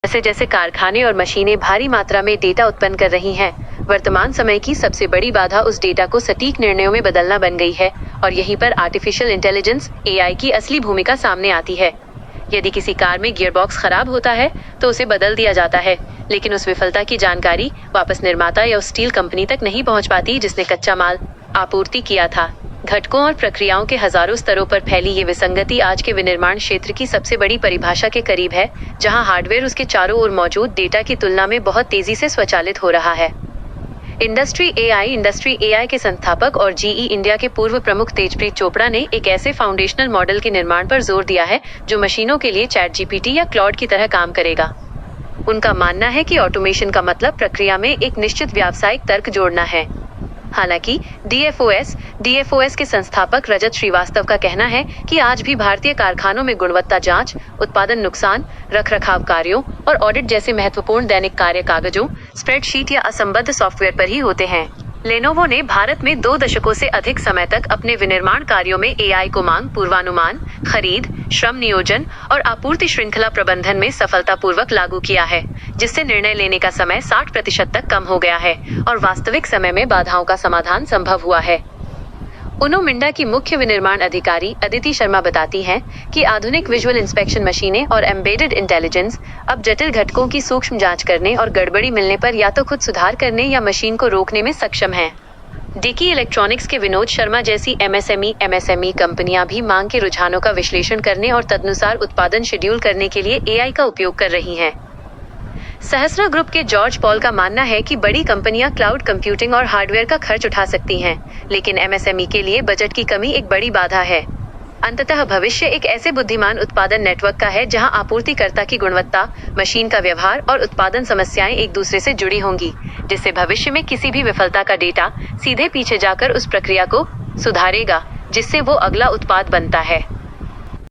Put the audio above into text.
जैसे जैसे कारखाने और मशीनें भारी मात्रा में डेटा उत्पन्न कर रही हैं, वर्तमान समय की सबसे बड़ी बाधा उस डेटा को सटीक निर्णयों में बदलना बन गई है और यहीं पर आर्टिफिशियल इंटेलिजेंस (AI) की असली भूमिका सामने आती है। यदि किसी कार में गियरबॉक्स खराब होता है तो उसे बदल दिया जाता है, लेकिन उस विफलता की जानकारी वापस निर्माता या उस स्टील कंपनी तक नहीं पहुंच पाती जिसने कच्चा माल आपूर्ति किया था। घटकों और प्रक्रियाओं के हजारों स्तरों पर फैली ये विसंगति आज के विनिर्माण क्षेत्र की सबसे बड़ी परिभाषा के करीब है, जहां हार्डवेयर उसके चारों ओर मौजूद डेटा की तुलना में बहुत तेजी से स्वचालित हो रहा है। इंडस्ट्री AI के संस्थापक और GE इंडिया के पूर्व प्रमुख तेजप्रीत चोपड़ा ने एक ऐसे फाउंडेशनल मॉडल के निर्माण पर जोर दिया है जो मशीनों के लिए ChatGPT या क्लॉड की तरह काम करेगा। उनका मानना है कि ऑटोमेशन का मतलब प्रक्रिया में एक निश्चित व्यावसायिक तर्क जोड़ना है। हालांकि DFOS के संस्थापक रजत श्रीवास्तव का कहना है कि आज भी भारतीय कारखानों में गुणवत्ता जांच, उत्पादन नुकसान, रखरखाव कार्यों और ऑडिट जैसे महत्वपूर्ण दैनिक कार्य कागजों, स्प्रेडशीट या असंबद्ध सॉफ्टवेयर पर ही होते हैं। लेनोवो ने भारत में 2 दशकों से अधिक समय तक अपने विनिर्माण कार्यों में AI को मांग पूर्वानुमान, खरीद, श्रम नियोजन और आपूर्ति श्रृंखला प्रबंधन में सफलतापूर्वक लागू किया है, जिससे निर्णय लेने का समय 60% तक कम हो गया है और वास्तविक समय में बाधाओं का समाधान संभव हुआ है। उनो मिंडा की मुख्य विनिर्माण अधिकारी अदिति शर्मा बताती हैं कि आधुनिक विजुअल इंस्पेक्शन मशीनें और एम्बेडेड इंटेलिजेंस अब जटिल घटकों की सूक्ष्म जांच करने और गड़बड़ी मिलने पर या तो खुद सुधार करने या मशीन को रोकने में सक्षम हैं। डिकी इलेक्ट्रॉनिक्स के विनोद शर्मा जैसी MSME कंपनियां भी मांग के रुझानों का विश्लेषण करने और तदनुसार उत्पादन शेड्यूल करने के लिए AI का उपयोग कर रही हैं। सहस्रा ग्रुप के जॉर्ज पॉल का मानना है कि बड़ी कंपनियां क्लाउड कंप्यूटिंग और हार्डवेयर का खर्च उठा सकती हैं, लेकिन MSME के लिए बजट की कमी एक बड़ी बाधा है। अंततः भविष्य एक ऐसे बुद्धिमान उत्पादन नेटवर्क का है जहां आपूर्तिकर्ता की गुणवत्ता, मशीन का व्यवहार और उत्पादन समस्याएं एक दूसरे से जुड़ी होंगी, जिससे भविष्य में किसी भी विफलता का डेटा सीधे पीछे जाकर उस प्रक्रिया को सुधारेगा जिससे वो अगला उत्पाद बनता है।